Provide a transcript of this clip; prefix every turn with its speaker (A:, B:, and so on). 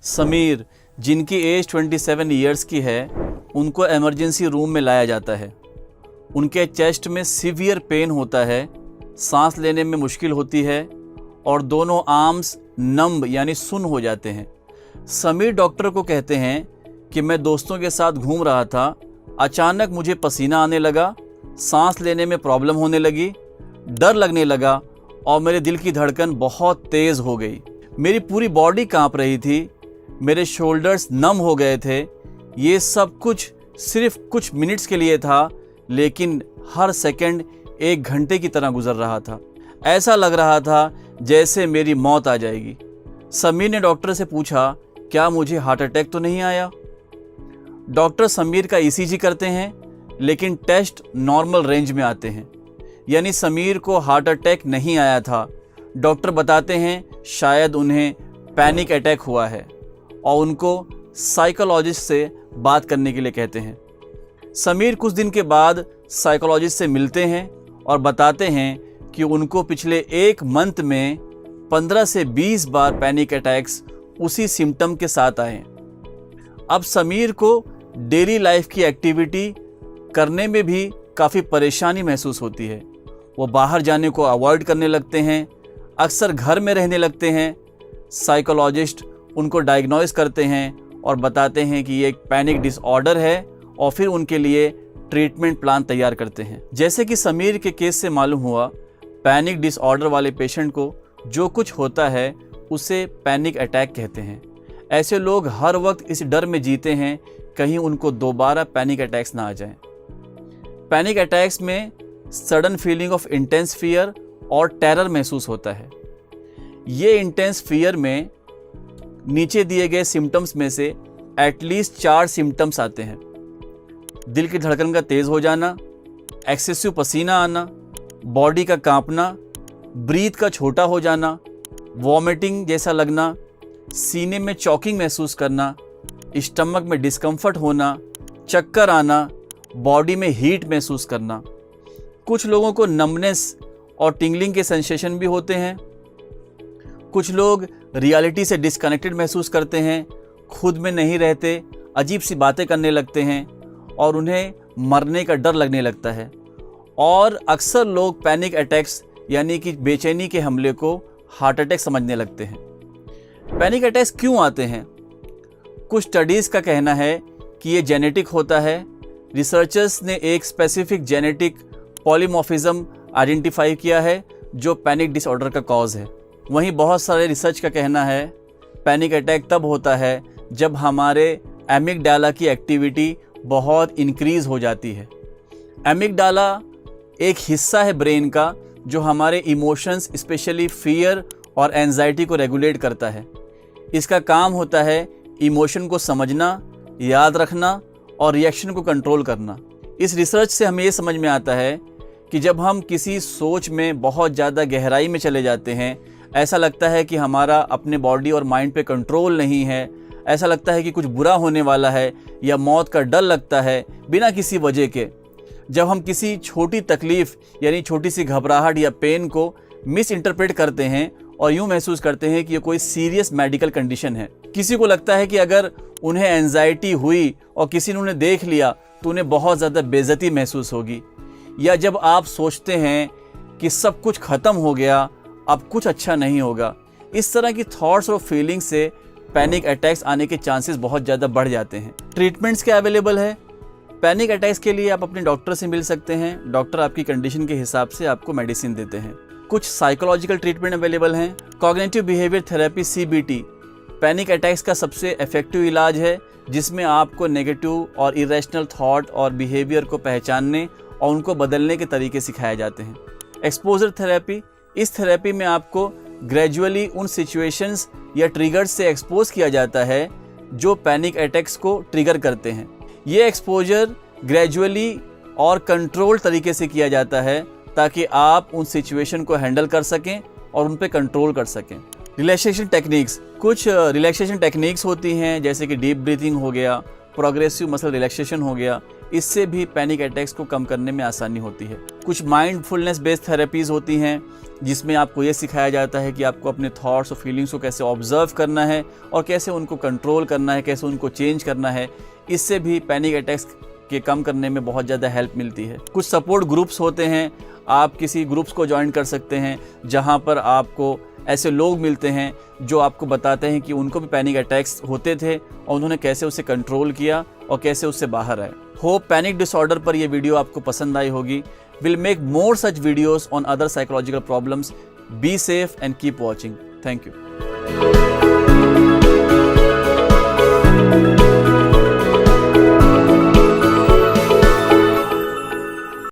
A: समीर, जिनकी as 27 years की है, उनको इमरजेंसी रूम में लाया जाता है। उनके चेस्ट में सीवियर पेन होता है, सांस लेने में मुश्किल होती है और दोनों आर्म्स नंब यानी सुन्न हो जाते हैं। समीर डॉक्टर को कहते हैं कि मैं दोस्तों के साथ घूम रहा था, अचानक मुझे पसीना आने लगा, सांस लेने में प्रॉब्लम होने लगी, डर लगने लगा और मेरे दिल की धड़कन बहुत तेज़ हो गई। मेरी पूरी बॉडी कांप रही थी, मेरे शोल्डर्स नम हो गए थे। ये सब कुछ सिर्फ कुछ मिनट्स के लिए था, लेकिन हर सेकंड 1 घंटे की तरह गुजर रहा था। ऐसा लग रहा था जैसे मेरी मौत आ जाएगी। समीर ने डॉक्टर से पूछा, क्या मुझे हार्ट अटैक तो नहीं आया? डॉक्टर समीर का ईसीजी करते हैं, लेकिन टेस्ट नॉर्मल रेंज में आते हैं, यानी समीर को हार्ट अटैक नहीं आया था। डॉक्टर बताते हैं शायद उन्हें पैनिक अटैक हुआ है और उनको साइकोलॉजिस्ट से बात करने के लिए कहते हैं। समीर कुछ दिन के बाद साइकोलॉजिस्ट से मिलते हैं और बताते हैं कि उनको पिछले 1 मंथ में 15 से 20 बार पैनिक अटैक्स उसी सिम्टम के साथ आए। अब समीर को डेली लाइफ की एक्टिविटी करने में भी काफ़ी परेशानी महसूस होती है। वो बाहर जाने को अवॉइड करने लगते हैं, अक्सर घर में रहने लगते हैं। साइकोलॉजिस्ट उनको डायग्नोस करते हैं और बताते हैं कि ये एक पैनिक डिसऑर्डर है और फिर उनके लिए ट्रीटमेंट प्लान तैयार करते हैं। जैसे कि समीर के केस से मालूम हुआ, पैनिक डिसऑर्डर वाले पेशेंट को जो कुछ होता है उसे पैनिक अटैक कहते हैं। ऐसे लोग हर वक्त इस डर में जीते हैं कहीं उनको दोबारा पैनिक अटैक्स ना आ जाएं। पैनिक अटैक्स में sudden feeling of intense fear और टेरर महसूस होता है। ये इंटेंस फियर में नीचे दिए गए सिम्टम्स में से एटलीस्ट 4 सिम्टम्स आते हैं। दिल की धड़कन का तेज़ हो जाना, एक्सेसिव पसीना आना, बॉडी का कांपना, ब्रीथ का छोटा हो जाना, वॉमिटिंग जैसा लगना, सीने में चॉकिंग महसूस करना, स्टमक में डिस्कम्फर्ट होना, चक्कर आना, बॉडी में हीट महसूस करना। कुछ लोगों को नमनेस और टिंगलिंग के सेंसेशन भी होते हैं। कुछ लोग रियलिटी से डिस्कनेक्टेड महसूस करते हैं, खुद में नहीं रहते, अजीब सी बातें करने लगते हैं और उन्हें मरने का डर लगने लगता है। और अक्सर लोग पैनिक अटैक्स यानी कि बेचैनी के हमले को हार्ट अटैक समझने लगते हैं। पैनिक अटैक्स क्यों आते हैं? कुछ स्टडीज़ का कहना है कि ये जेनेटिक होता है। रिसर्चर्स ने एक स्पेसिफिक जेनेटिक पॉलीमॉर्फिज्म आइडेंटिफाई किया है जो पैनिक डिसऑर्डर का कॉज है। वहीं बहुत सारे रिसर्च का कहना है पैनिक अटैक तब होता है जब हमारे एमिगडाला की एक्टिविटी बहुत इंक्रीज़ हो जाती है। एमिगडाला एक हिस्सा है ब्रेन का जो हमारे इमोशंस स्पेशली फियर और एंजाइटी को रेगुलेट करता है। इसका काम होता है इमोशन को समझना, याद रखना और रिएक्शन को कंट्रोल करना। इस रिसर्च से हमें ये समझ में आता है कि जब हम किसी सोच में बहुत ज़्यादा गहराई में चले जाते हैं, ऐसा लगता है कि हमारा अपने बॉडी और माइंड पे कंट्रोल नहीं है, ऐसा लगता है कि कुछ बुरा होने वाला है या मौत का डर लगता है बिना किसी वजह के। जब हम किसी छोटी तकलीफ़ यानी छोटी सी घबराहट या पेन को मिस इंटरप्रेट करते हैं और यूँ महसूस करते हैं कि ये कोई सीरियस मेडिकल कंडीशन है। किसी को लगता है कि अगर उन्हें एंजाइटी हुई और किसी ने उन्हें देख लिया तो उन्हें बहुत ज़्यादा बेइज्जती महसूस होगी। या जब आप सोचते हैं कि सब कुछ ख़त्म हो गया, अब कुछ अच्छा नहीं होगा, इस तरह की थॉट्स और फीलिंग्स से पैनिक अटैक्स आने के चांसेस बहुत ज़्यादा बढ़ जाते हैं। ट्रीटमेंट्स क्या अवेलेबल है? पैनिक अटैक्स के लिए आप अपने डॉक्टर से मिल सकते हैं। डॉक्टर आपकी कंडीशन के हिसाब से आपको मेडिसिन देते हैं। कुछ साइकोलॉजिकल ट्रीटमेंट अवेलेबल हैं। Cognitive behaviour therapy CBT panic attacks का सबसे इफेक्टिव इलाज है, जिसमें आपको नेगेटिव और इरेशनल थॉट और बिहेवियर को पहचानने और उनको बदलने के तरीके सिखाए जाते हैं। एक्सपोजर थेरेपी, इस थेरेपी में आपको ग्रेजुअली उन सिचुएशंस या ट्रिगर्स से एक्सपोज किया जाता है जो पैनिक अटैक्स को ट्रिगर करते हैं। ये एक्सपोजर ग्रेजुअली और कंट्रोल तरीके से किया जाता है ताकि आप उन सिचुएशन को हैंडल कर सकें और उन पे कंट्रोल कर सकें। रिलैक्सेशन टेक्निक्स, कुछ रिलैक्सेशन टेक्निक्स होती हैं जैसे कि डीप ब्रीथिंग हो गया, प्रोग्रेसिव मसल रिलैक्सेशन हो गया, इससे भी पैनिक अटैक्स को कम करने में आसानी होती है। कुछ माइंडफुलनेस बेस्ड थेरेपीज़ होती हैं जिसमें आपको ये सिखाया जाता है कि आपको अपने थॉट्स और फीलिंग्स को कैसे ऑब्जर्व करना है और कैसे उनको कंट्रोल करना है, कैसे उनको चेंज करना है। इससे भी पैनिक अटैक्स के कम करने में बहुत ज़्यादा हेल्प मिलती है। कुछ सपोर्ट ग्रुप्स होते हैं, आप किसी ग्रुप्स को ज्वाइन कर सकते हैं जहां पर आपको ऐसे लोग मिलते हैं जो आपको बताते हैं कि उनको भी पैनिक अटैक्स होते थे और उन्होंने कैसे उसे कंट्रोल किया और कैसे उससे बाहर आए। होप पैनिक डिसऑर्डर पर यह वीडियो आपको पसंद आई होगी। Will make more such videos on other psychological problems. Be safe and keep watching. Thank you.